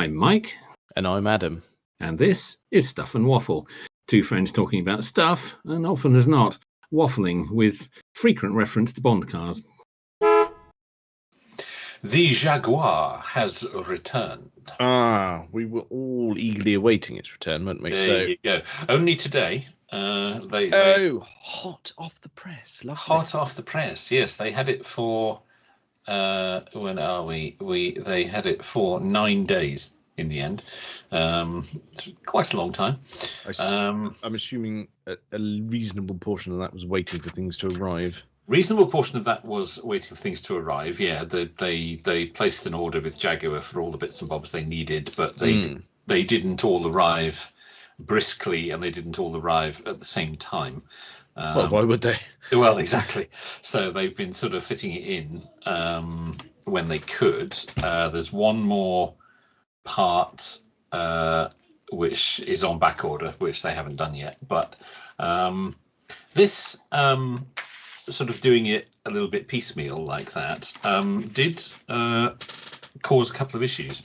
I'm Mike. And I'm Adam. And this is Stuff and Waffle. Two friends talking about stuff, and often as not, waffling with frequent reference to Bond cars. The Jaguar has returned. We were all eagerly awaiting its return, weren't we? There you go. Only today. Hot off the press. Lovely. Hot off the press. Yes, they had it for. When are we? They had it for 9 days in the end. Quite a long time. I'm assuming a reasonable portion of that was waiting for things to arrive. Reasonable portion of that was waiting for things to arrive. Yeah, they placed an order with Jaguar for all the bits and bobs they needed, but they didn't all arrive briskly, and they didn't all arrive at the same time. Well, why would they? Well, exactly. So they've been sort of fitting it in when they could. There's one more part which is on back order, which they haven't done yet. But this sort of doing it a little bit piecemeal like that did cause a couple of issues.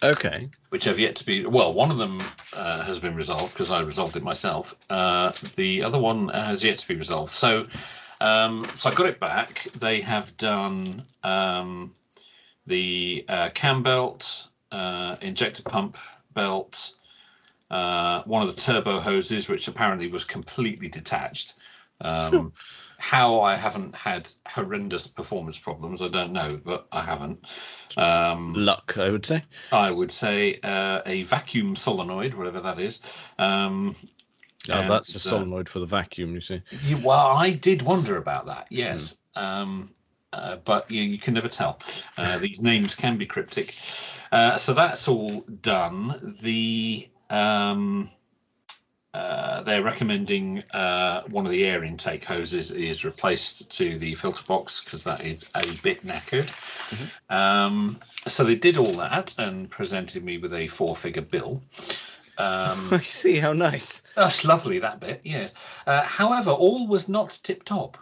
Okay. Which have yet to be. Well, one of them has been resolved because I resolved it myself. The other one has yet to be resolved. So I got it back. They have done the cam belt, injector pump belt, one of the turbo hoses, which apparently was completely detached. How I haven't had horrendous performance problems, I don't know, but I haven't. Luck, I would say. I would say a vacuum solenoid, whatever that is. That's a solenoid for the vacuum, you see. Well, I did wonder about that, yes. But you can never tell. These names can be cryptic. So that's all done. They're recommending one of the air intake hoses is replaced to the filter box because that is a bit knackered. So they did all that and presented me with a 4-figure bill. I see, how nice. That's lovely, that bit, yes. However, all was not tip-top.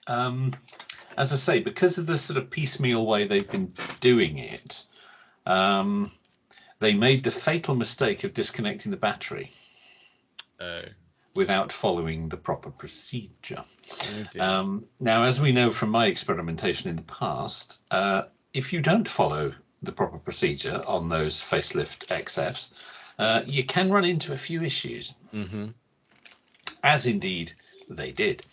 As I say, because of the sort of piecemeal way they've been doing it, they made the fatal mistake of disconnecting the battery. Without following the proper procedure. Now, as we know from my experimentation in the past, if you don't follow the proper procedure on those facelift XFs, you can run into a few issues, as indeed they did.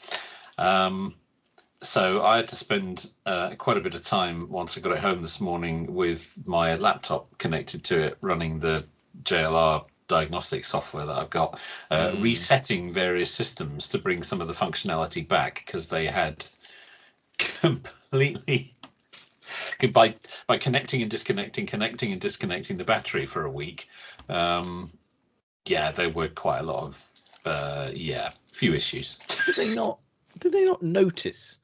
So I had to spend quite a bit of time once I got it home this morning with my laptop connected to it, running the JLR diagnostic software that I've got, resetting various systems to bring some of the functionality back because they had completely by connecting and disconnecting the battery for a week. There were quite a lot of few issues. Did they not notice?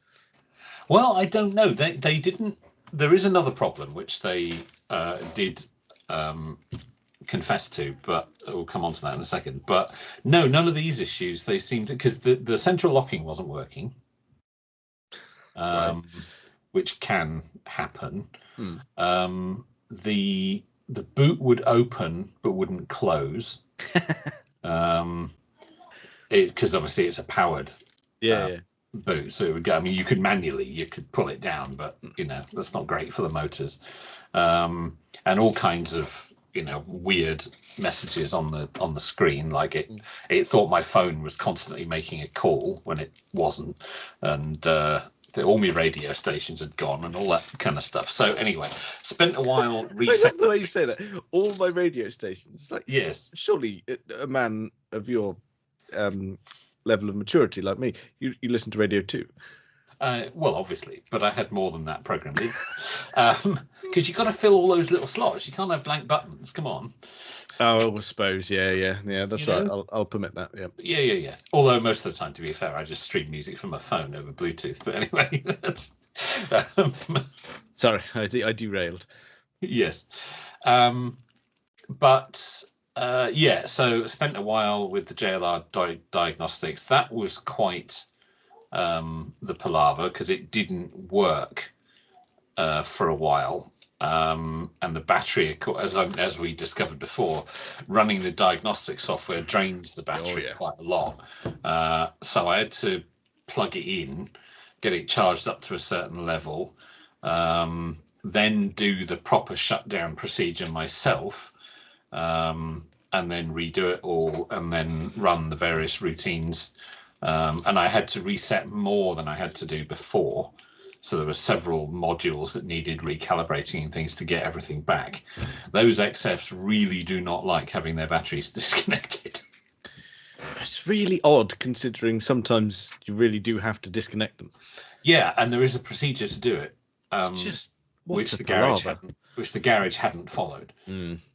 Well, I don't know. They didn't. There is another problem which they did confess to, but we'll come on to that in a second. But no, none of these issues, they seemed to, because the central locking wasn't working, right, which can happen. The boot would open but wouldn't close, because obviously it's a powered boot, so it would go. I mean, you could pull it down, but that's not great for the motors, and all kinds of weird messages on the screen, like it thought my phone was constantly making a call when it wasn't, and all my radio stations had gone and all that kind of stuff. So anyway, spent a while resetting. That's the way you say that. All my radio stations. Like, yes. Surely a man of your level of maturity like me, you listen to radio too. Well, obviously, but I had more than that programmed in, because you've got to fill all those little slots. You can't have blank buttons. Come on. Oh, I suppose. Yeah. That's right. I'll permit that. Yeah. Yeah. Although most of the time, to be fair, I just stream music from my phone over Bluetooth. But anyway, sorry, I derailed. Yes, so spent a while with the JLR diagnostics. That was quite the palaver because it didn't work for a while. and the battery, as we discovered before, running the diagnostic software drains the battery quite a lot. So I had to plug it in, get it charged up to a certain level, then do the proper shutdown procedure myself, and then redo it all, and then run the various routines. And I had to reset more than I had to do before. So there were several modules that needed recalibrating and things to get everything back. Those XFs really do not like having their batteries disconnected. It's really odd, considering sometimes you really do have to disconnect them. Yeah, and there is a procedure to do it, It's just which the garage hadn't followed.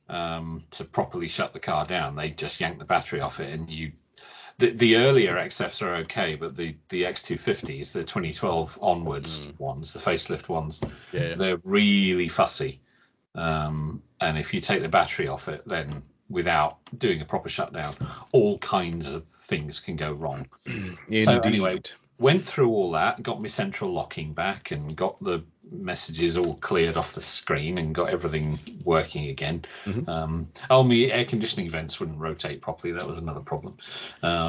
To properly shut the car down, they just yanked the battery off it, and the earlier XFs are okay, but the X250s, the 2012 onwards ones, the facelift ones, they're really fussy. And if you take the battery off it, then without doing a proper shutdown, all kinds of things can go wrong. So anyway, went through all that, got my central locking back, and got the messages all cleared off the screen, and got everything working again. My air conditioning vents wouldn't rotate properly. That was another problem,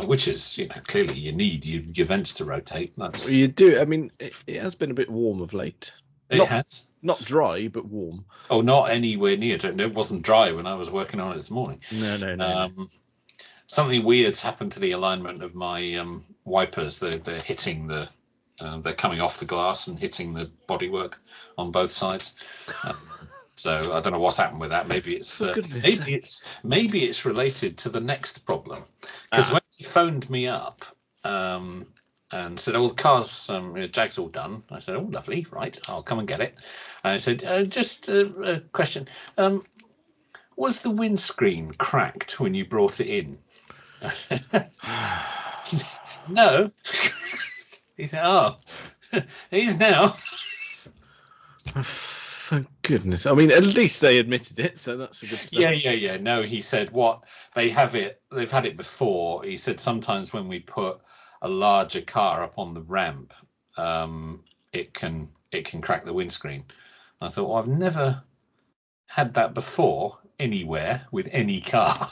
which is, clearly you need your vents to rotate. That's you do. I mean, it has been a bit warm of late. It has. Not dry, but warm. Oh, not anywhere near. It wasn't dry when I was working on it this morning. No. Something weird's happened to the alignment of my wipers. They're hitting they're coming off the glass and hitting the bodywork on both sides. So I don't know what's happened with that. Maybe it's related to the next problem. Because when he phoned me up and said, "Oh, the car's Jag's all done," I said, "Oh, lovely, right, I'll come and get it." And I said, "Just a question. Was the windscreen cracked when you brought it in?" No. He said, "Oh, it is now." Thank goodness. I mean, at least they admitted it, so that's a good start. Yeah. No, he said they've had it before. He said sometimes when we put a larger car up on the ramp, it can crack the windscreen. I thought, well, I've never had that before anywhere with any car.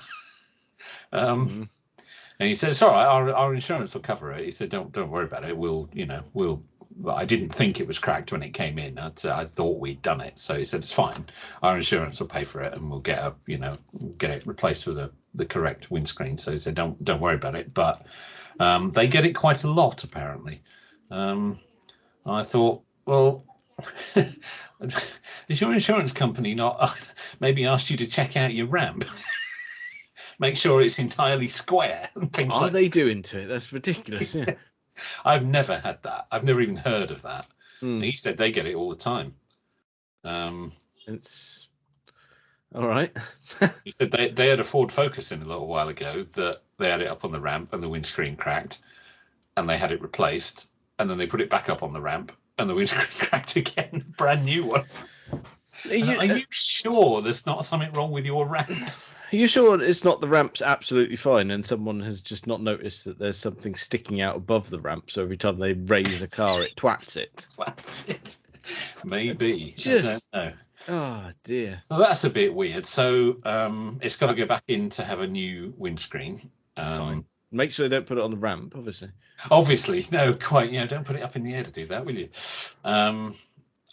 And he said, "It's all right. Our insurance will cover it." He said, "Don't worry about it. We'll. I didn't think it was cracked when it came in. I thought we'd done it." So he said, "It's fine. Our insurance will pay for it, and we'll get it replaced with the correct windscreen." So he said, "Don't worry about it." But they get it quite a lot, apparently. I thought, well, is your insurance company not maybe asked you to check out your ramp? Make sure it's entirely square and things What are they doing to it? That's ridiculous. Yeah. I've never had that. I've never even heard of that. He said they get it all the time. It's all right. He said they had a Ford Focus in a little while ago that they had it up on the ramp and the windscreen cracked, and they had it replaced, and then they put it back up on the ramp and the windscreen cracked again. Brand new one. Are you sure there's not something wrong with your ramp? Are you sure it's not the ramp's absolutely fine and someone has just not noticed that there's something sticking out above the ramp, so every time they raise a car it twats it? Maybe. Just, I don't know. Oh dear. So that's a bit weird. So it's got to go back in to have a new windscreen. Fine. Make sure they don't put it on the ramp, obviously. Obviously, no, quite. Don't put it up in the air to do that, will you?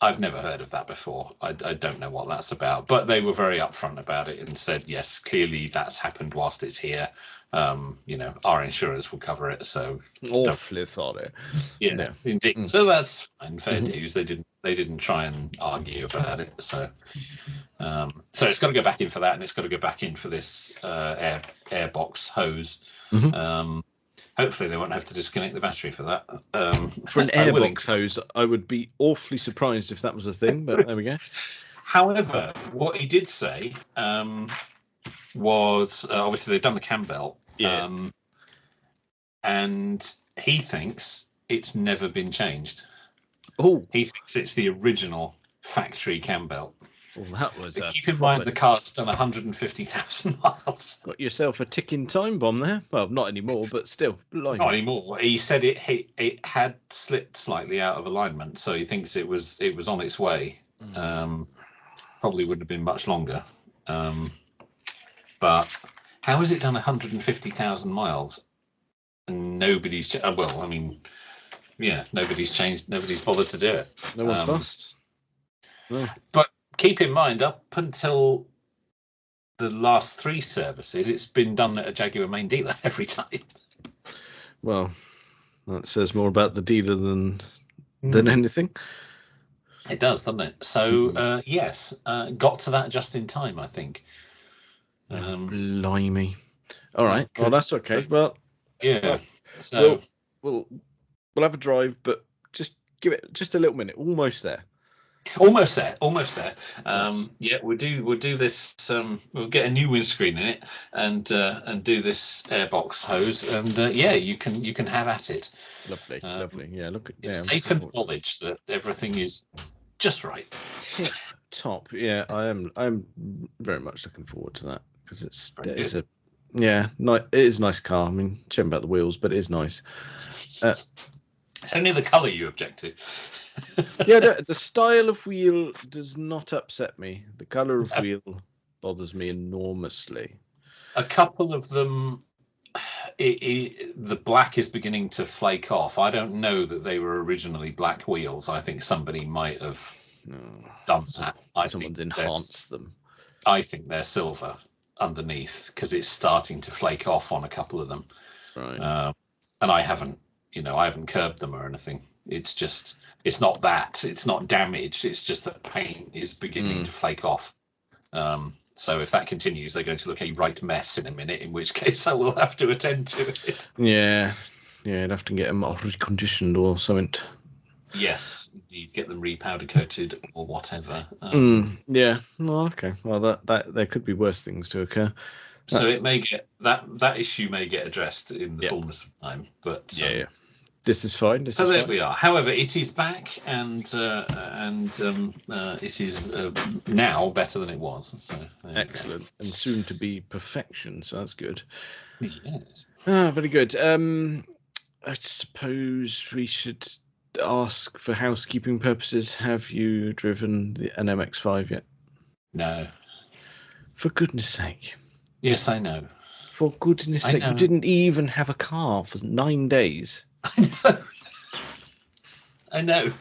I've never heard of that before. I don't know what that's about, but they were very upfront about it and said, yes, clearly that's happened whilst it's here. Our insurance will cover it. So awfully sorry. Yeah, indeed. So that's fine. Fair dues. They didn't try and argue about it. So it's got to go back in for that, and it's got to go back in for this airbox hose. Hopefully they won't have to disconnect the battery for that. For an airbox hose, I would be awfully surprised if that was a thing, but there we go. However, what he did say was obviously they've done the cam belt, and he thinks it's never been changed. Oh, he thinks it's the original factory cam belt. Well, that was keep in mind the car's done 150,000 miles. Got yourself a ticking time bomb there. Well, not anymore, but still. Not anymore. He said it had slipped slightly out of alignment, so he thinks it was on its way. probably wouldn't have been much longer. But how has it done 150,000 miles and nobody's well, I mean, yeah, nobody's changed, nobody's bothered to do it. No one's fussed. No. But keep in mind, up until the last 3 services, it's been done at a Jaguar main dealer every time. Well, that says more about the dealer than anything. It does, doesn't it? So yes, got to that just in time, I think. Blimey! All right, well that's okay. Well, yeah. So we'll have a drive, but just give it just a little minute. Almost there. Almost there. Yeah, we'll do this. We'll get a new windscreen in it and do this airbox hose, and yeah, you can have at it. Lovely. Yeah, look at safe and knowledge that everything is just right. Top. Yeah, I'm very much looking forward to that because it is a nice car. I mean, shame about the wheels, but it is nice. It's only the colour you object to. Yeah, the style of wheel does not upset me. The colour of wheel bothers me enormously. A couple of them, the black is beginning to flake off. I don't know that they were originally black wheels. I think somebody might have done that. Someone's enhanced them. I think they're silver underneath because it's starting to flake off on a couple of them. Right. And I haven't curbed them or anything. It's not damage. It's just that paint is beginning to flake off. So if that continues, they're going to look a right mess in a minute, in which case I will have to attend to it. Yeah, I'd have to get them reconditioned or something. Yes, indeed, get them repowder coated or whatever. Yeah. Well, okay. Well, that there could be worse things to occur. So it may get that issue may get addressed in the fullness of time. But yeah. This is fine. There we are. However, it is back, and it is now better than it was. So excellent, and soon to be perfection. So that's good. Yes. Very good. I suppose we should ask for housekeeping purposes. Have you driven an MX-5 yet? No. For goodness sake. Yes, I know. For goodness sake, you didn't even have a car for 9 days. I know.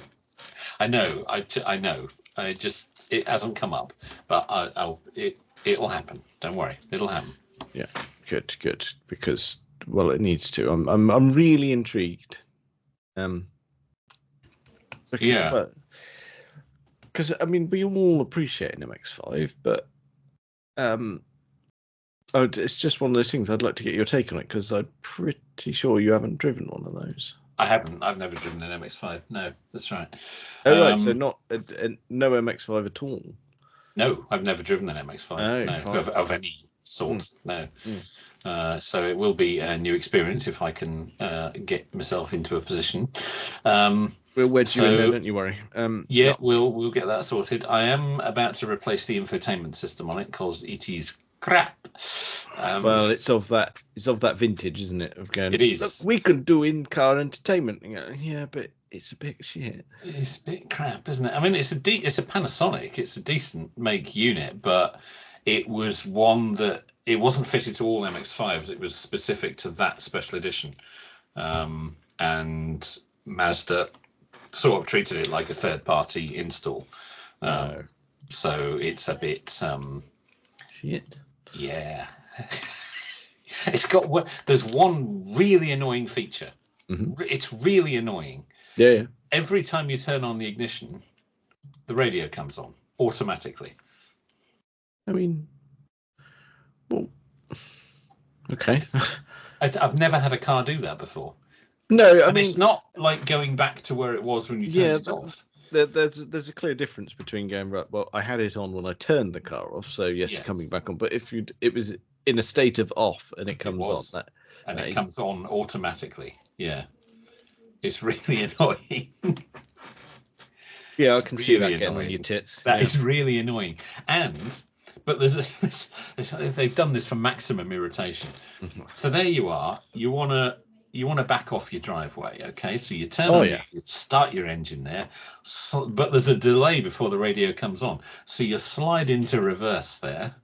It hasn't come up, but it'll happen. Don't worry, it'll happen. Yeah, good. Because it needs to. I'm really intrigued. Because I mean, we all appreciate an MX-5, but it's just one of those things. I'd like to get your take on it because I'm pretty sure you haven't driven one of those. I haven't. I've never driven an MX-5. No, that's right. Oh, right. So not no MX-5 at all. No, I've never driven an MX-5. No, of any sort. No. So it will be a new experience if I can get myself into a position. We'll wedge you in there, don't you worry. We'll get that sorted. I am about to replace the infotainment system on it because it is crap. Well, it's of that vintage, isn't it? Of going, it is. Look, we can do in-car entertainment. Yeah, but it's a bit shit. It's a bit crap, isn't it? I mean, it's a Panasonic. It's a decent make unit, but it was one that it wasn't fitted to all MX-5s. It was specific to that special edition, and Mazda sort of treated it like a third-party install. So it's a bit shit. Yeah. There's one really annoying feature. Mm-hmm. It's really annoying. Yeah. Every time you turn on the ignition, the radio comes on automatically. I mean, well, okay. I've never had a car do that before. No, I mean, it's not like going back to where it was when you turned it off. There's a clear difference between going, right, well, I had it on when I turned the car off, so yes. Coming back on. But if it was in a state of off and it comes on, it comes on automatically. Yeah, it's really annoying. Yeah, I can see that getting on your tits. That is really annoying. But they've done this for maximum irritation. So there you are. You want to you want to back off your driveway, okay? So you turn Oh, on, yeah. you start your engine there, but there's a delay before the radio comes on. So you slide into reverse there,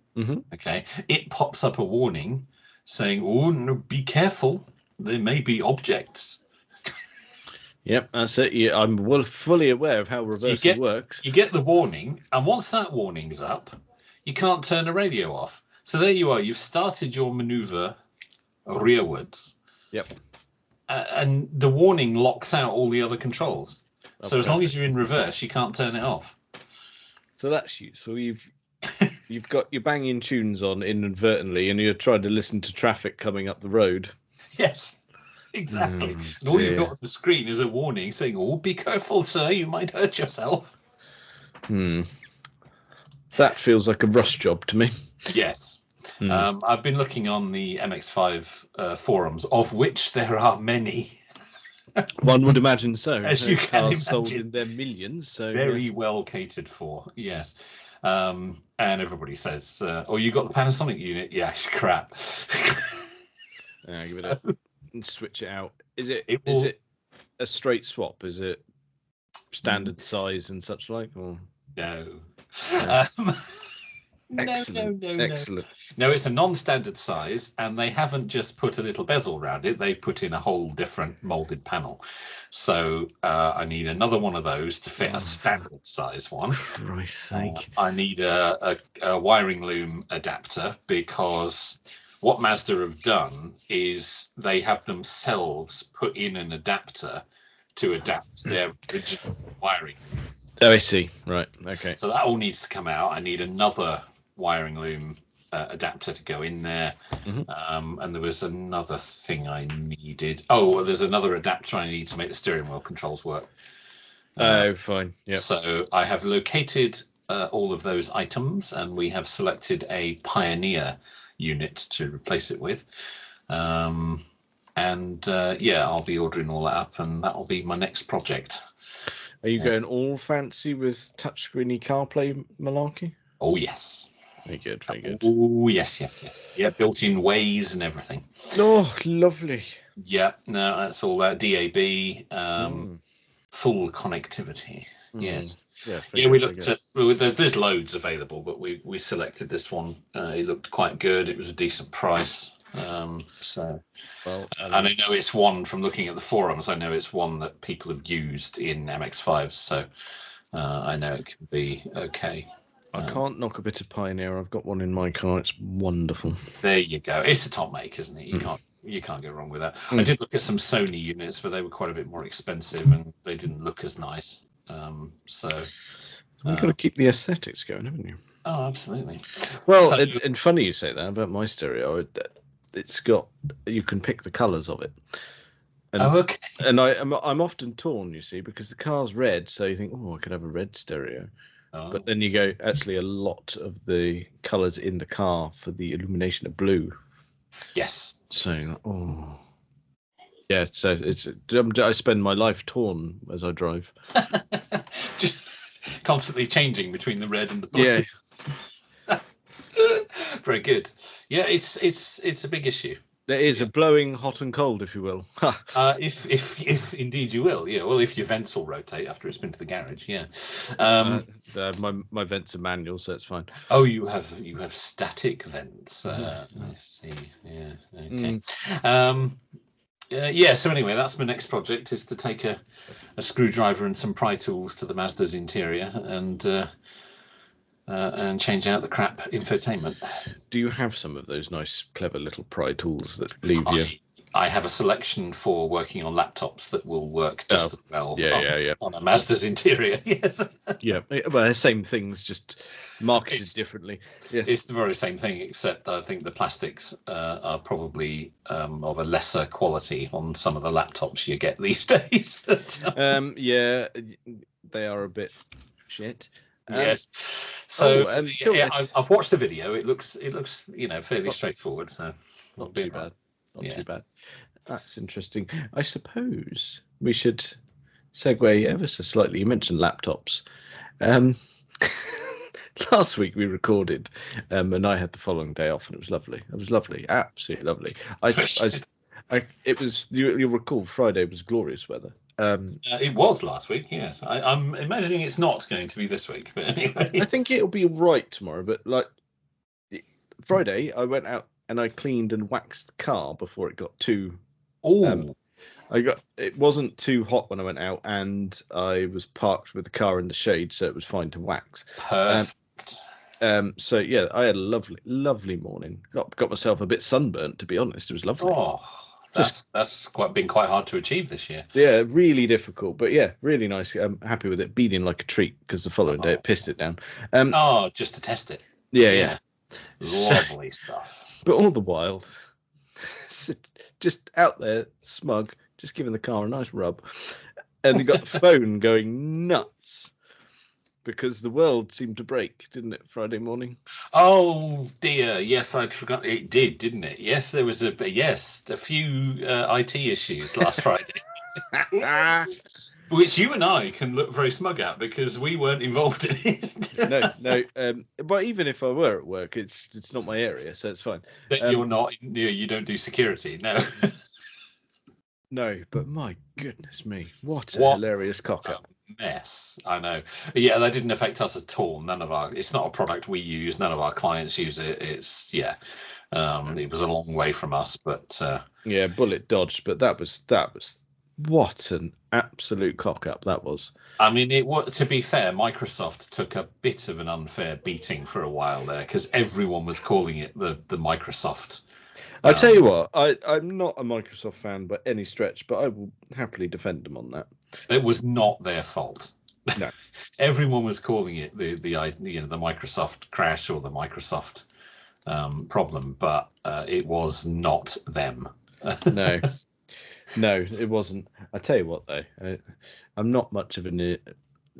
okay? It pops up a warning saying, "Oh, no, be careful. There may be objects." Yep, that's it. Yeah, I'm fully aware of how reversing works. You get the warning, and once that warning's up, you can't turn the radio off. So there you are. You've started your maneuver rearwards. Yep. And the warning locks out all the other controls. So as long as you're in reverse, you can't turn it off. So that's useful. You've got your banging tunes on inadvertently, and you're trying to listen to traffic coming up the road. Yes, exactly. And all you've got on the screen is a warning saying, "Oh, be careful, sir. You might hurt yourself." That feels like a rush job to me. Yes. I've been looking on the MX5 forums, of which there are many. One would imagine so. As you can imagine. Sold in their millions. So very well catered for, yes. And everybody says, "Oh, you got the Panasonic unit?" Yeah, crap. Give it and switch it out. Is it a straight swap? Is it standard size and such like? Or no. Excellent. Excellent. No, it's a non-standard size, and they haven't just put a little bezel around it. They've put in a whole different molded panel. So I need another one of those to fit a standard size one. For Christ's sake. I need a wiring loom adapter, because what Mazda have done is they have themselves put in an adapter to adapt their original wiring. Oh, I see. Right. Okay. So that all needs to come out. I need another wiring loom adapter to go in there. And there was another thing I needed. Oh, there's another adapter I need to make the steering wheel controls work. Oh, fine. Yeah. So I have located all of those items, and we have selected a Pioneer unit to replace it with. I'll be ordering all that up, and that'll be my next project. Are you going all fancy with touchscreeny CarPlay malarkey? Oh, yes. Very good, very good. Oh, yes. Yeah, built-in Waze and everything. Oh, lovely. Yeah, no, that's all that. DAB, full connectivity. Yes. Yeah, we looked at. There's loads available, but we selected this one. It looked quite good. It was a decent price. And I know it's one, from looking at the forums, I know it's one that people have used in MX5s, so I know it can be okay. I can't knock a bit of Pioneer. I've got one in my car. It's wonderful. There you go. It's a top make, isn't it? You can't go wrong with that. I did look at some Sony units, but they were quite a bit more expensive, and they didn't look as nice. You've got to keep the aesthetics going, haven't you? Oh, absolutely. Well, and funny you say that about my stereo. It's got, you can pick the colours of it. And, okay. And I'm often torn, you see, because the car's red, so you think, oh, I could have a red stereo. Oh. But then you go, actually, a lot of the colours in the car for the illumination are blue. Yes. So, yeah. So I spend my life torn as I drive. Just constantly changing between the red and the blue. Yeah. Very good. Yeah, it's a big issue. There is a blowing hot and cold, if you will. If indeed you will, yeah. Well, if your vents will rotate after it's been to the garage, yeah. My vents are manual, so it's fine. Oh, you have static vents. I see. Yeah. Okay. So anyway, that's my next project, is to take a screwdriver and some pry tools to the Mazda's interior and change out the crap infotainment. Do you have some of those nice, clever little pry tools that leave you? I have a selection for working on laptops that will work just as well on a Mazda's interior. Yes. Yeah, well, the same things, just marketed differently. Yes. It's the very same thing, except I think the plastics are probably of a lesser quality on some of the laptops you get these days. Yeah, they are a bit shit. Yes. So I've watched the video. It looks fairly straightforward. So not too bad. Not too bad. That's interesting. I suppose we should segue ever so slightly. You mentioned laptops. Last week we recorded, and I had the following day off, and it was lovely. It was lovely, absolutely lovely. It was. You'll recall Friday was glorious weather. It was last week. Yes, I'm imagining it's not going to be this week. But anyway, I think it'll be right tomorrow. But like Friday, I went out and I cleaned and waxed the car before it got too. It wasn't too hot when I went out, and I was parked with the car in the shade, so it was fine to wax. Perfect. So yeah, I had a lovely morning. Got myself a bit sunburnt, to be honest. It was lovely. Oh, that's been quite hard to achieve this year. Yeah, really difficult, but yeah, really nice. I'm happy with it. Beating like a treat because the following day it pissed it down. Just to test it. Yeah. Lovely stuff. But all the while, just out there, smug, just giving the car a nice rub, and you got the phone going nuts. Because the world seemed to break, didn't it, Friday morning? Oh dear, yes, I'd forgotten. It did, didn't it? Yes, there was a few IT issues last Friday, which you and I can look very smug at because we weren't involved in it. No. But even if I were at work, it's not my area, so it's fine. That you're not. You don't do security, no. No, but my goodness me, what a hilarious cock up. Mess. I know. Yeah, that didn't affect us at all. It's not a product we use. None of our clients use it. It was a long way from us, but bullet dodged. But that was what an absolute cock up that was. I mean, to be fair, Microsoft took a bit of an unfair beating for a while there because everyone was calling it the Microsoft. I tell you what, I'm not a Microsoft fan by any stretch, but I will happily defend them on that. It was not their fault. No, everyone was calling it the Microsoft crash or the Microsoft problem, but it was not them. No, it wasn't. I tell you what, though, I'm not much of a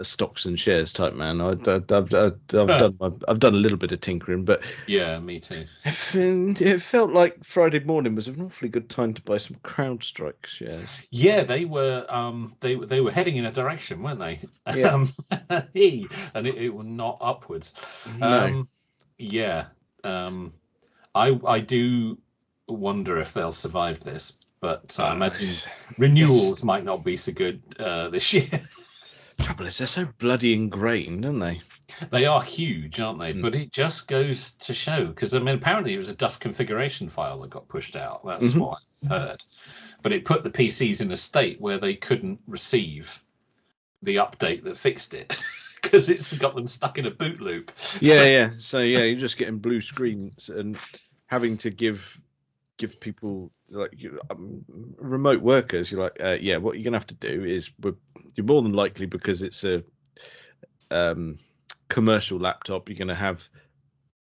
stocks and shares type man. I've done a little bit of tinkering, but yeah, me too. It felt like Friday morning was an awfully good time to buy some Crowdstrike shares. Yeah, they were heading in a direction, weren't they? Yeah. And it was not upwards. No. I do wonder if they'll survive this, but I imagine renewals might not be so good this year. Trouble is, they're so bloody ingrained, aren't they? They are huge, aren't they? But it just goes to show, because I mean, apparently it was a Duff configuration file that got pushed out. That's what I've heard. But it put the PCs in a state where they couldn't receive the update that fixed it, because it's got them stuck in a boot loop. So you're just getting blue screens and having to give people like remote workers. You're like, what you're gonna have to do is you're more than likely, because it's a commercial laptop, you're going to have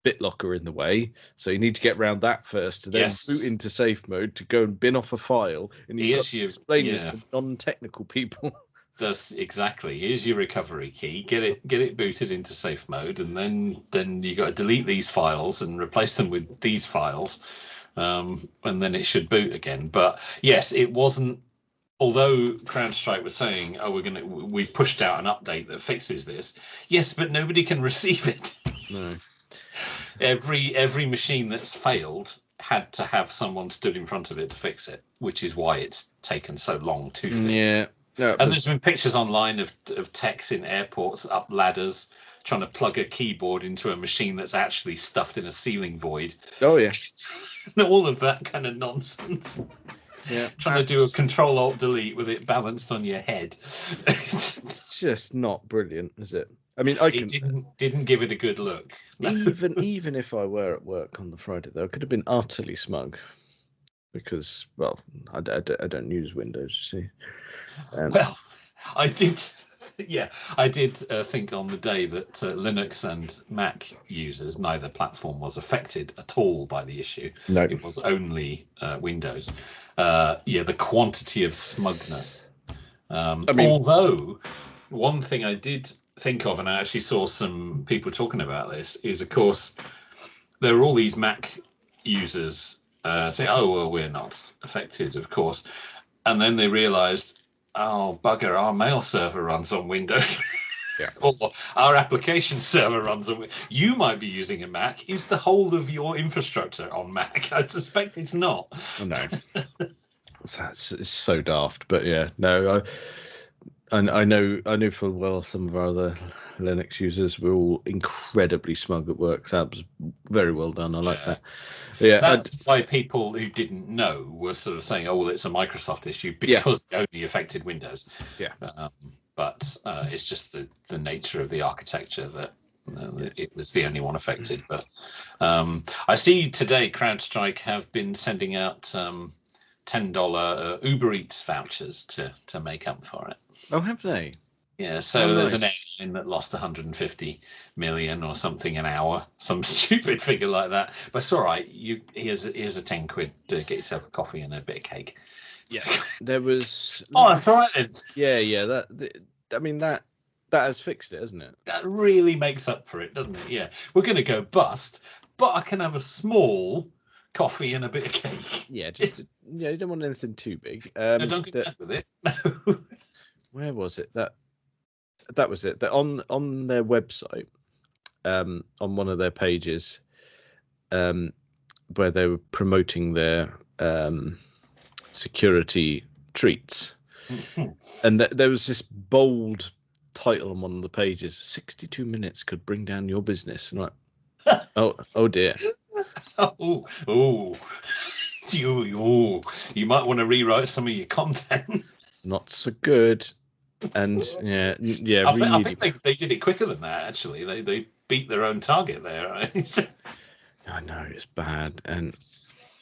BitLocker in the way, so you need to get around that first to then boot into safe mode to go and bin off a file, and you've got to explain this to non-technical people. That's exactly. Here's your recovery key. Get it booted into safe mode, and then you got to delete these files and replace them with these files, and then it should boot again. But yes, it wasn't. Although Crowdstrike was saying, we've pushed out an update that fixes this. Yes, but nobody can receive it. No. Every machine that's failed had to have someone stood in front of it to fix it, which is why it's taken so long to fix. Yeah. No, and there's been pictures online of techs in airports up ladders trying to plug a keyboard into a machine that's actually stuffed in a ceiling void. Oh, yeah. All of that kind of nonsense. Yeah, trying to do a Control-Alt-Delete with it balanced on your head. It's just not brilliant, is it? I mean, didn't give it a good look. Even if I were at work on the Friday, though, I could have been utterly smug because, well, I don't use Windows, you see. Well, I did. Yeah, I did think on the day that Linux and Mac users, neither platform was affected at all by the issue. No. It was only Windows. The quantity of smugness. Although, one thing I did think of, and I actually saw some people talking about this, is, of course, there are all these Mac users saying, oh, well, we're not affected, of course. And then they realised, oh, bugger, our mail server runs on Windows. Or our application server runs on. You might be using a Mac. Is the whole of your infrastructure on Mac? I suspect it's not. No. It's so daft, but yeah, no, I know full well some of our other Linux users were all incredibly smug at work. So that was very well done. I like that. Yeah, that's why people who didn't know were sort of saying, "Oh, well, it's a Microsoft issue because it only affected Windows." Yeah, but it's just the nature of the architecture that it was the only one affected. But I see today Crowdstrike have been sending out $10 Uber Eats vouchers to make up for it. Oh, have they? Yeah, so there's an airline that lost 150 million or something an hour, some stupid figure like that. But it's all right. Here's a 10 quid to get yourself a coffee and a bit of cake. Yeah, there was. Oh, that's all right then. Yeah. That has fixed it, hasn't it? That really makes up for it, doesn't it? Yeah, we're going to go bust, but I can have a small coffee and a bit of cake. Yeah, you don't want anything too big. No, don't get mad with it. No. Where was it? That was it. That on their website, on one of their pages, where they were promoting their security treats, and there was this bold title on one of the pages: 62 minutes could bring down your business. And like, oh dear. You might want to rewrite some of your content. Not so good. And I think they did it quicker than that. Actually, they beat their own target there. Right? I know it's bad, and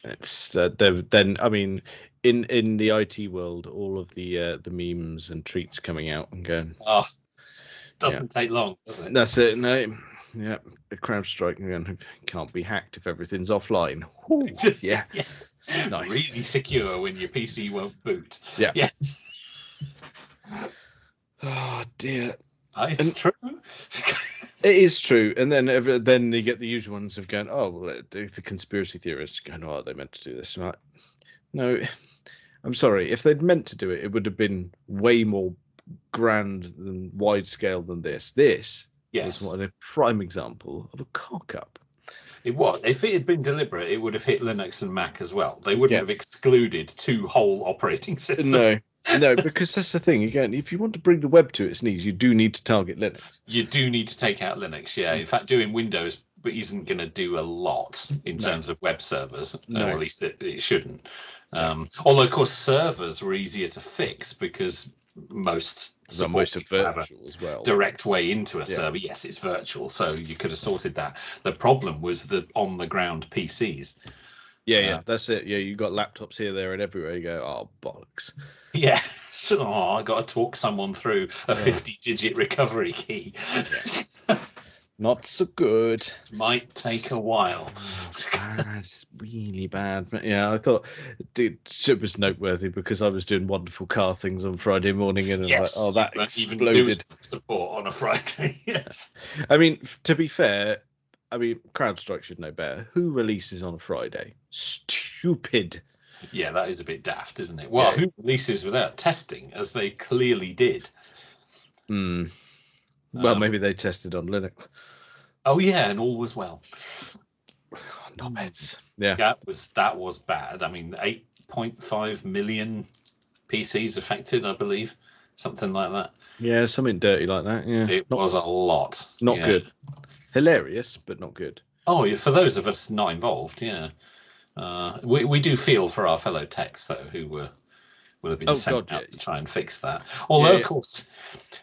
it's then. I mean, in the IT world, all of the memes and treats coming out and going. Oh, doesn't take long, does it? That's it. No. Yeah, the Crowdstrike again can't be hacked if everything's offline. Ooh, yeah. Nice. Really secure when your PC won't boot. Yeah. Oh dear. It's true. It is true, and then you get the usual ones of going, oh, well, the conspiracy theorists going, oh, they meant to do this. Like, no, I'm sorry. If they'd meant to do it, it would have been way more grand and wide scale than this. This. Yes. Was a prime example of a cock up. It was. If it had been deliberate, it would have hit Linux and Mac as well. They wouldn't have excluded two whole operating systems. No, because that's the thing. Again, if you want to bring the web to its knees, you do need to target Linux. You do need to take out Linux, yeah. In fact, doing Windows isn't going to do a lot in terms of web servers, or at least it shouldn't. Although, of course, servers were easier to fix because most are virtual as well. Direct way into a server. Yes, it's virtual, so you could have sorted that. The problem was the on the ground PCs. Yeah, that's it. Yeah, you got laptops here, there, and everywhere. You go, oh bollocks. Yeah, I got to talk someone through a 50-digit recovery key. Not so good. This might take a while. It's bad. It's really bad. But yeah, I thought it was noteworthy because I was doing wonderful car things on Friday morning and that exploded. Even support on a Friday. Yes. I mean, to be fair, Crowdstrike should know better. Who releases on a Friday? Stupid. Yeah, that is a bit daft, isn't it? Well, who releases without testing, as they clearly did? Well, maybe they tested on Linux. Oh yeah, and all was well. Knobheads. Yeah. That was bad. I mean, 8.5 million PCs affected, I believe, something like that. Yeah, something dirty like that. Yeah, it was a lot. Not good. Hilarious, but not good. Oh, yeah, for those of us not involved, yeah. We do feel for our fellow techs though, who will have been sent out to try and fix that. Although, of course,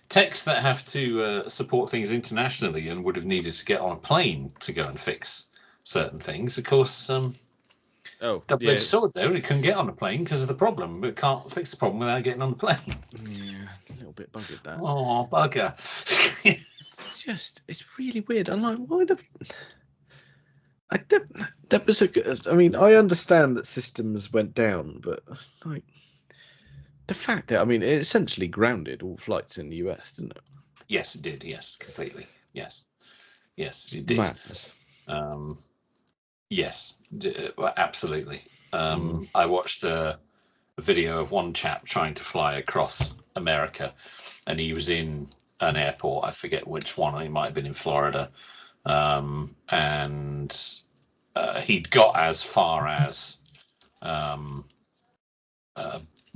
techs that have to support things internationally and would have needed to get on a plane to go and fix certain things, of course, double-edged sword there. We couldn't get on a plane because of the problem, but can't fix the problem without getting on the plane. Yeah, a little bit buggered that. Oh, bugger. It's really weird. I'm like, why the... That was a good... I mean, I understand that systems went down, but like the fact that it essentially grounded all flights in the US, didn't it? Yes, it did. Yes, completely. Yes, it did. Madness. Yes, absolutely. I watched a video of one chap trying to fly across America, and he was in an airport. I forget which one. I think it might have been in Florida. And he'd got as far as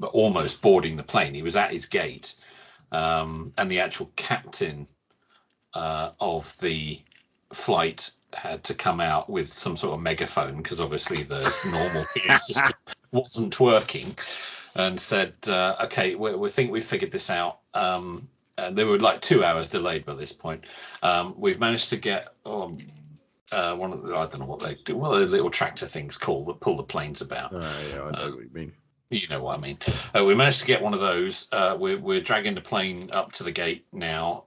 almost boarding the plane. He was at his gate, and the actual captain of the flight had to come out with some sort of megaphone, because obviously the normal PA system wasn't working, and said, okay, we think we've figured this out. And they were like 2 hours delayed by this point. We've managed to get one of the, I don't know what they do, what are the little tractor things called that pull the planes about. Yeah, I know what you mean. You know what I mean. We managed to get one of those. We're dragging the plane up to the gate now,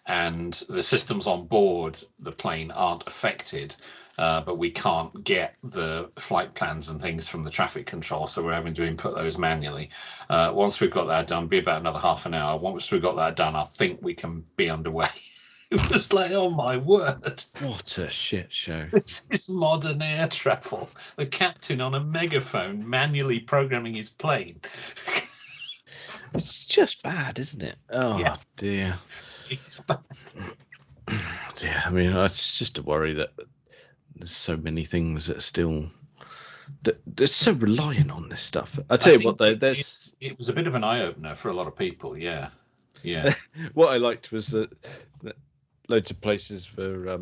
and the systems on board the plane aren't affected, but we can't get the flight plans and things from the traffic control, so we're having to input those manually. Once we've got that done, be about another half an hour. Once we've got that done, I think we can be underway. It was like, oh my word. What a shit show. This is modern air travel. The captain on a megaphone manually programming his plane. It's just bad, isn't it? Oh, yeah. Dear. It's bad. Yeah, I mean, it's just a worry that there's so many things that are still... that they're so reliant on this stuff. I tell you what, though, it was a bit of an eye-opener for a lot of people, yeah. Yeah. What I liked was that loads of places were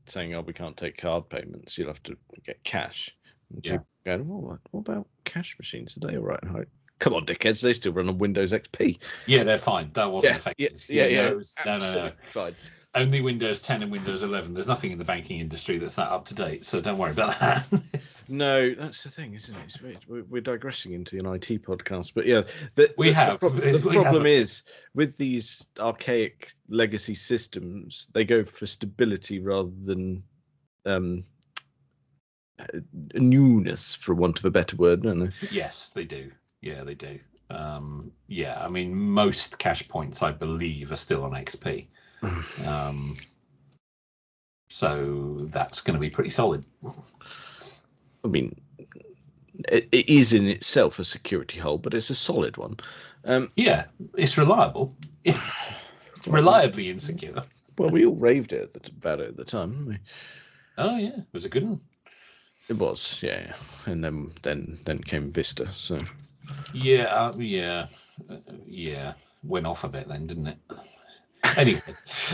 saying, "Oh, we can't take card payments. You'll have to get cash." And people going, "Well, what about cash machines? Are they all right?" Like, come on, dickheads! They still run on Windows XP. Yeah, they're fine. That wasn't affected. No, fine. Only Windows 10 and Windows 11. There's nothing in the banking industry that's that up to date, so don't worry about that. No, that's the thing, isn't it? We're digressing into an IT podcast, but yeah, the problem is with these archaic legacy systems, they go for stability rather than newness, for want of a better word, don't they? Yes, they do. Yeah, they do. I mean, most cache points, I believe, are still on XP. So that's going to be pretty solid. I mean, it is in itself a security hole, but it's a solid one. Yeah, it's reliable. Reliably insecure. Well, we all raved about it at the time, didn't we? Oh yeah, it was a good one. It was, yeah. And then came Vista. So. Yeah. Went off a bit then, didn't it? Anyway,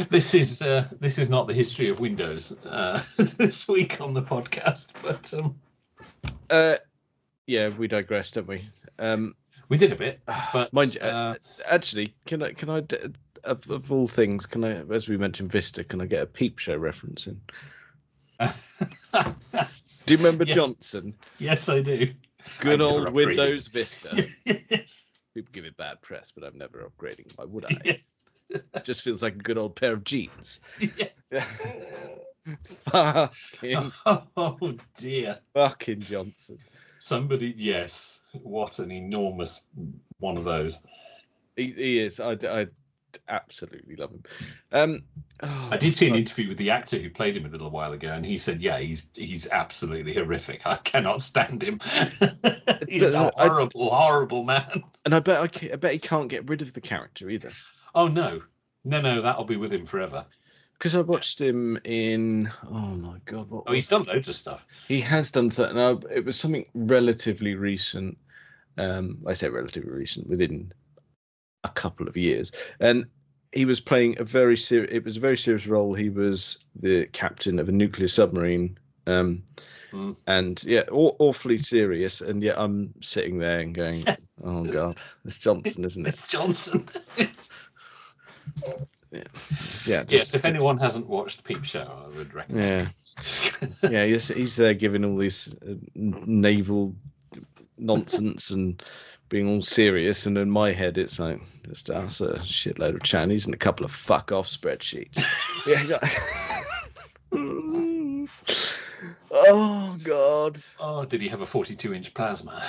this is not the history of Windows this week on the podcast, but yeah, we digressed, didn't we? We did a bit, but mind you, actually, can I of all things, can I, as we mentioned Vista, can I get a Peep Show reference in? Do you remember Johnson? Yes, I do. Good old Windows Vista. Yes. People give it bad press, but I'm never upgrading. Why would I? Yeah. It just feels like a good old pair of jeans. Yeah. Fucking. Oh dear. Fucking Johnson. Somebody, yes. What an enormous one of those. He is. I absolutely love him. I did see an interview with the actor who played him a little while ago, and he said, "Yeah, he's absolutely horrific. I cannot stand him. He's a horrible man." And I bet he can't get rid of the character either. Oh no, that'll be with him forever. Because I watched him in, oh my god, he's done loads of stuff. He has done something. No, it was something relatively recent. I say relatively recent, within a couple of years, and he was playing a very serious. It was a very serious role. He was the captain of a nuclear submarine, and yeah, awfully serious. And yet I'm sitting there and going, "Oh god, it's Johnson, isn't it?" It's Johnson. Yeah. Yes. If anyone hasn't watched Peep Show, I would recommend. Yeah. He's there giving all this naval nonsense and being all serious, and in my head it's like just us a shitload of Chinese and a couple of fuck off spreadsheets. Oh god. Oh, did he have a 42-inch plasma?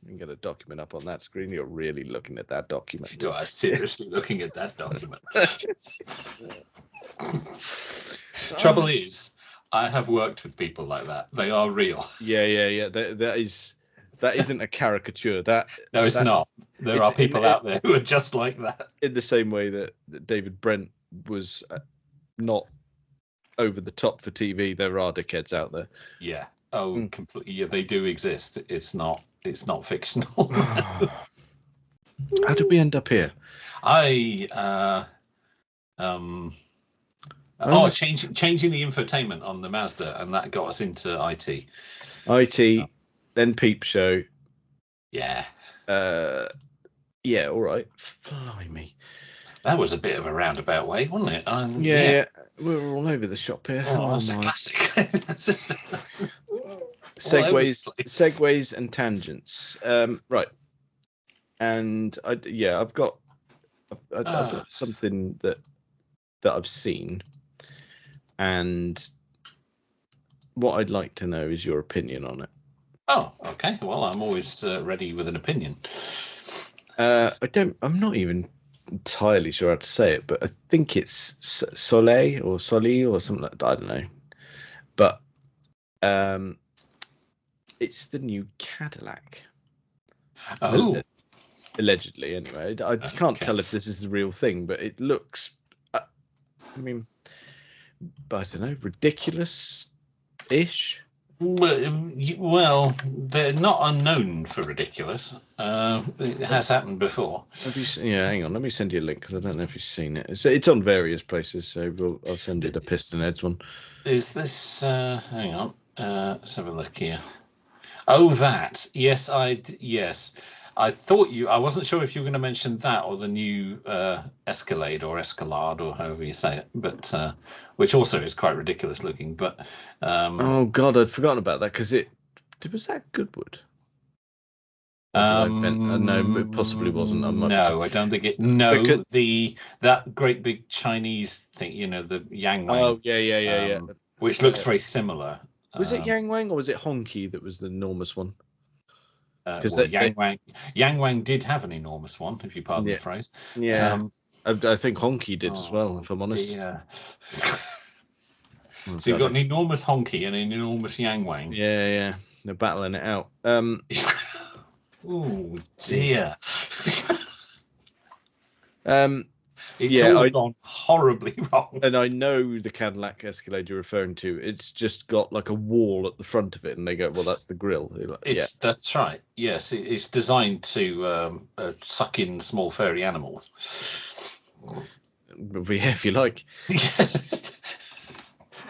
You can get a document up on that screen. You're really looking at that document. You are seriously looking at that document. Trouble is, I have worked with people like that. They are real. Yeah. That is That isn't a caricature. No, it's not. There are people out there who are just like that. In the same way that David Brent was not over the top for TV, there are dickheads out there. Yeah. Oh, completely. Yeah, they do exist. It's not fictional. How did we end up here? Changing the infotainment on the Mazda, and that got us into IT. Then Peep Show. Yeah. Yeah, all right. Blimey. That was a bit of a roundabout way, wasn't it? Yeah. We're all over the shop here. Oh, that's a classic. Segways and tangents. Right. And I've got something that I've seen, and what I'd like to know is your opinion on it. Oh, okay. Well, I'm always ready with an opinion. I'm not even entirely sure how to say it, but I think it's Soleil or something like that. I don't know. But it's the new Cadillac. Oh. Allegedly, anyway. I can't tell if this is the real thing, but it looks, I don't know, ridiculous-ish. Well, they're not unknown for ridiculous. It has happened before. Hang on, let me send you a link because I don't know if you've seen it. It's on various places, so I'll send you the Piston Heads one. Is this? Hang on. Let's have a look here. Oh, that. Yes, yes. I wasn't sure if you were going to mention that or the new Escalade or Escalade or however you say it, but which also is quite ridiculous looking. But oh God, I'd forgotten about that because was that Goodwood? No, it possibly wasn't. No, I don't think it. No, that great big Chinese thing, the Yang Wang. Oh yeah. Which looks very similar. Was it Yang Wang or was it Honky that was the enormous one? Because Yang Wang did have an enormous one, if you pardon the phrase. Yeah, I think Honky did as well, if I'm honest. Yeah. So you've got an enormous Honky and an enormous Yang Wang. Yeah. They're battling it out. Oh dear. It's all gone horribly wrong. And I know the Cadillac Escalade you're referring to. It's just got like a wall at the front of it, and they go, "Well, that's the grille." That's right. Yes, it's designed to suck in small furry animals. Yeah, if you like.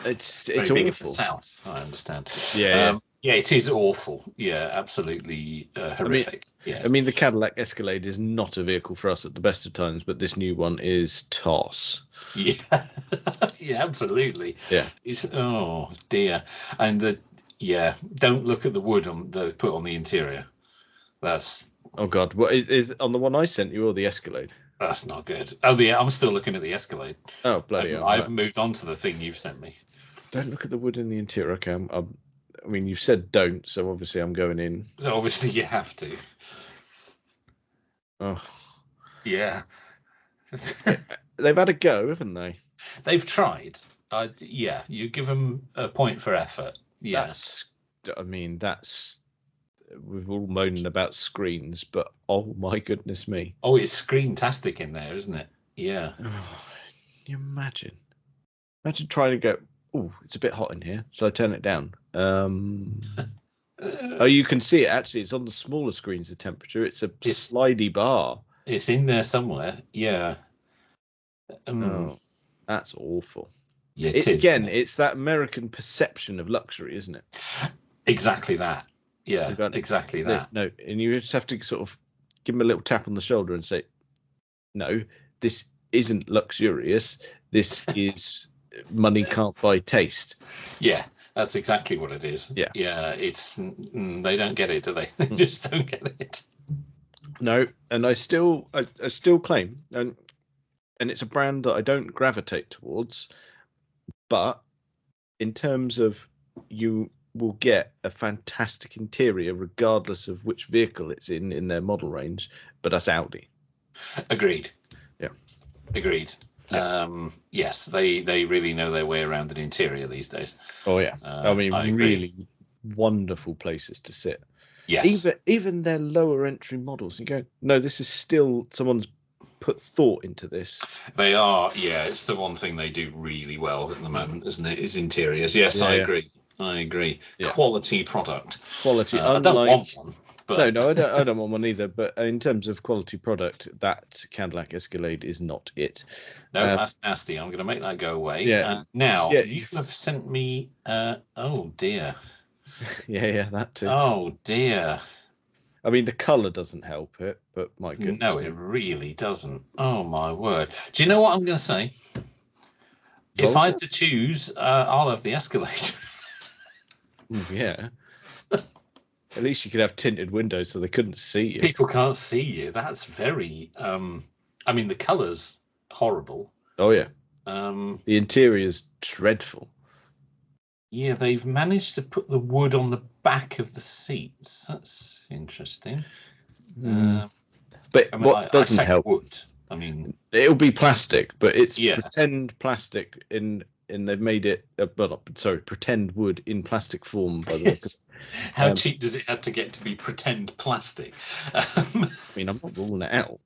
It's awful. Big in the south, I understand. Yeah. Yeah, it is awful. Yeah, absolutely horrific. Yes. I mean, the Cadillac Escalade is not a vehicle for us at the best of times, but this new one is toss. Yeah, yeah, absolutely. Yeah. Oh dear, and don't look at the wood put on the interior. That's. Oh God, what is on the one I sent you or the Escalade? That's not good. Oh yeah, I'm still looking at the Escalade. Oh bloody hell! I've moved on to the thing you've sent me. Don't look at the wood in the interior. Okay, I mean, you've said don't, so obviously I'm going in. So obviously you have to. Oh. Yeah. They've had a go, haven't they? They've tried. Yeah, you give them a point for effort. Yeah. We've all moaning about screens, but oh my goodness me. Oh, it's screen-tastic in there, isn't it? Yeah. Oh, can you imagine? Imagine trying to go, oh, it's a bit hot in here. Shall I turn it down? Oh, you can see it actually. It's on the smaller screens, the temperature. It's a slidey bar. It's in there somewhere. Yeah. Oh, that's awful. Yeah, it is. Again, it's that American perception of luxury, isn't it? Exactly that. Yeah, exactly that. No, and you just have to sort of give them a little tap on the shoulder and say, no, this isn't luxurious. This is money can't buy taste. Yeah, that's exactly what it is. Yeah. It's they don't get it, do they? They just don't get it. No, and I still claim, and it's a brand that I don't gravitate towards, but in terms of you will get a fantastic interior regardless of which vehicle it's in their model range, but that's Audi. Agreed. Yeah. Agreed. Yeah. Yes, they really know their way around an interior these days. Oh yeah. I mean, really wonderful places to sit. Yes. Even their lower entry models, you go, no, this is still someone's put thought into this. They are, yeah. It's the one thing they do really well at the moment, isn't it? Is interiors. Yes, I agree. Yeah. Quality product. Quality. I don't want one. But... No, I don't want one either. But in terms of quality product, that Cadillac Escalade is not it. No, that's nasty. I'm going to make that go away. Yeah. Now, you have sent me... oh, dear. Yeah, that too. Oh, dear. I mean, the colour doesn't help it, but my goodness. No, it really doesn't. Oh, my word. Do you know what I'm going to say? If I had to choose, I'll have the Escalade. Yeah. At least you could have tinted windows so they couldn't see you. People can't see you. That's very... I mean, the colour's horrible. Oh, yeah. The interior's dreadful. Yeah, they've managed to put the wood on the back of the seats. That's interesting. But what doesn't help... wood. I mean... It'll be plastic, but it's pretend plastic in they've made it... pretend wood in plastic form. By the way. How cheap does it have to get to be pretend plastic? I mean, I'm not ruling it out.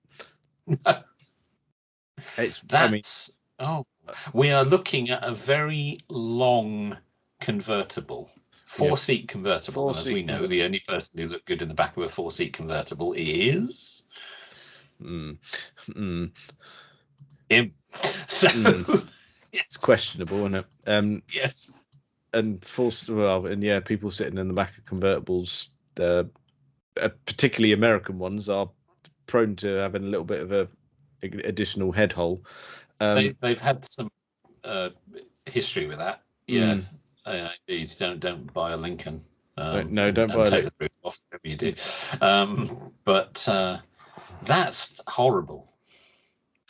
We are looking at a very long convertible, four-seat convertible. And as we know, the only person who looked good in the back of a four-seat convertible is him. So it's questionable, isn't it? Yes. And people sitting in the back of convertibles, particularly American ones, are prone to having a little bit of a additional head hole. They've had some history with that. Yeah, indeed. Don't buy a Lincoln. Don't buy take the roof off, whatever you do. But that's horrible.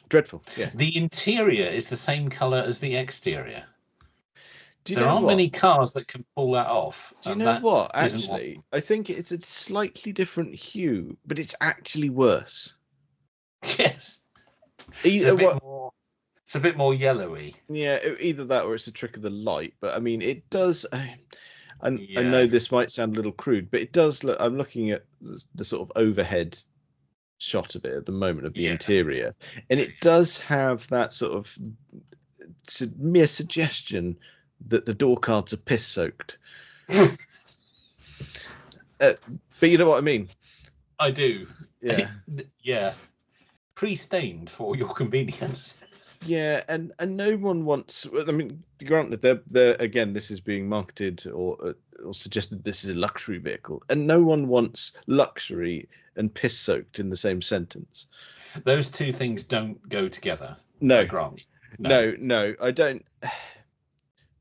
Dreadful. Yeah. The interior is the same colour as the exterior. There aren't many cars that can pull that off. Do you know what? Actually, I think it's a slightly different hue, but it's actually worse. Yes. It's a bit more yellowy. Yeah, either that or it's a trick of the light. But I mean, it does. I know this might sound a little crude, but it does look. I'm looking at the sort of overhead shot of it at the moment of the interior, and it does have that sort of mere suggestion that the door cards are piss soaked. But you know what I mean? I do. Yeah. Yeah. Pre-stained for your convenience. Yeah, and no one wants... I mean, granted, they're again, this is being marketed or suggested this is a luxury vehicle, and no one wants luxury and piss soaked in the same sentence. Those two things don't go together. No. No, I don't...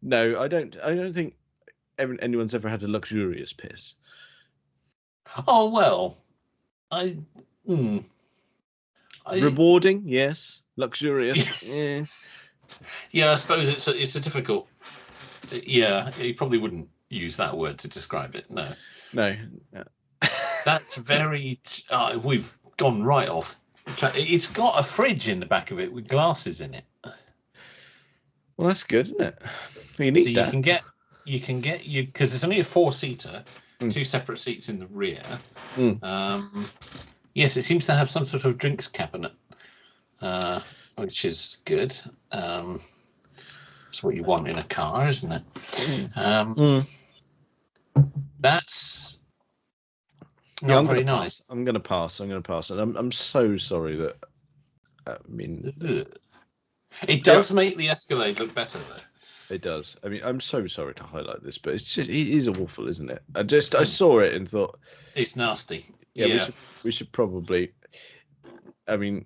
No, I don't think anyone's ever had a luxurious piss. Oh, well, rewarding, yes. Luxurious, yeah. Yeah, I suppose it's a difficult... Yeah, you probably wouldn't use that word to describe it, no. No. That's very... we've gone right off. It's got a fridge in the back of it with glasses in it. Well, that's good, isn't it? You need that. You can get because it's only a four-seater, two separate seats in the rear. Yes, it seems to have some sort of drinks cabinet, which is good. It's what you want in a car, isn't it? That's not very nice. I'm going to pass. And I'm so sorry that. I mean. It does make the Escalade look better, though. It does. I mean, I'm so sorry to highlight this, but it is a Waffle, isn't it? I saw it and thought it's nasty. Yeah. We should probably. I mean,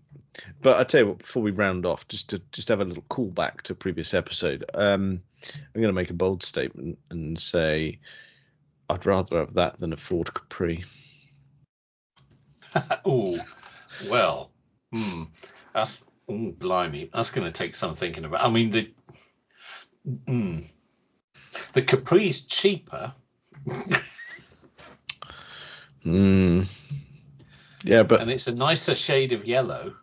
but I tell you what, before we round off, just have a little callback to a previous episode. I'm going to make a bold statement and say I'd rather have that than a Ford Capri. Oh, well, that's. Oh, blimey, that's going to take some thinking about. I mean, the Capri's cheaper. Yeah, but and it's a nicer shade of yellow.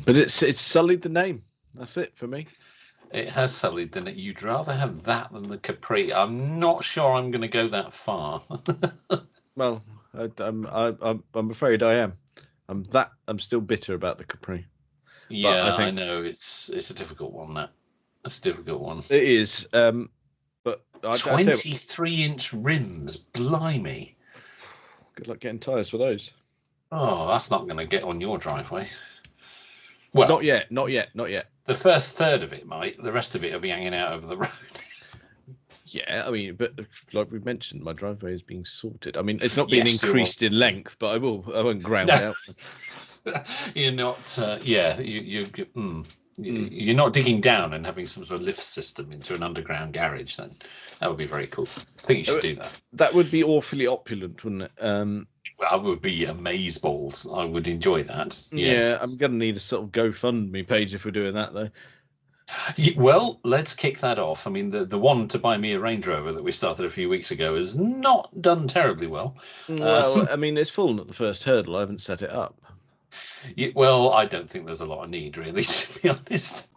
But it's sullied the name. That's it for me. It has sullied than it. You'd rather have that than the Capri. I'm not sure I'm going to go that far. Well, I'm afraid I am. I'm still bitter about the Capri. Yeah, I know it's a difficult one. That's a difficult one. It is. But 23-inch rims, blimey. Good luck getting tyres for those. Oh, that's not going to get on your driveway. Well, not yet. The first third of it might. The rest of it will be hanging out over the road. Yeah, I mean, but like we mentioned, my driveway is being sorted. I mean, it's not being increased in length, but I won't ground out. You're not. You're not digging down and having some sort of lift system into an underground garage. Then that would be very cool. I think you should do that. That would be awfully opulent, wouldn't it? I would be amazeballs. I would enjoy that. Yes. Yeah, I'm going to need a sort of GoFundMe page if we're doing that, though. Well, let's kick that off. I mean, the one to buy me a Range Rover that we started a few weeks ago has not done terribly well. Well, I mean, it's fallen at the first hurdle. I haven't set it up. Well, I don't think there's a lot of need, really, to be honest.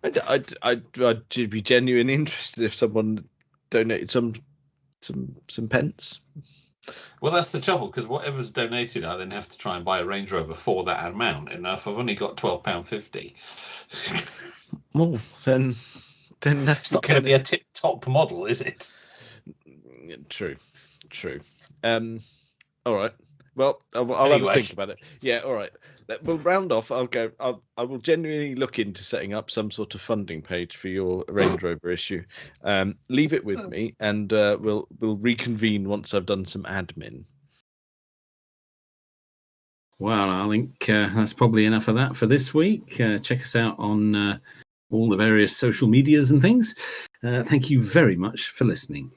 I'd be genuinely interested if someone donated some pence. Well, that's the trouble, because whatever's donated, I then have to try and buy a Range Rover for that amount. And if I've only got £12.50. Well, then it's not going to be a tip-top model, is it? True. All right. Well, I'll have a think about it. Yeah. All right. We'll round off. I will genuinely look into setting up some sort of funding page for your Range Rover issue. Leave it with me, and we'll reconvene once I've done some admin. Well, I think that's probably enough of that for this week. Check us out on all the various social medias and things. Thank you very much for listening.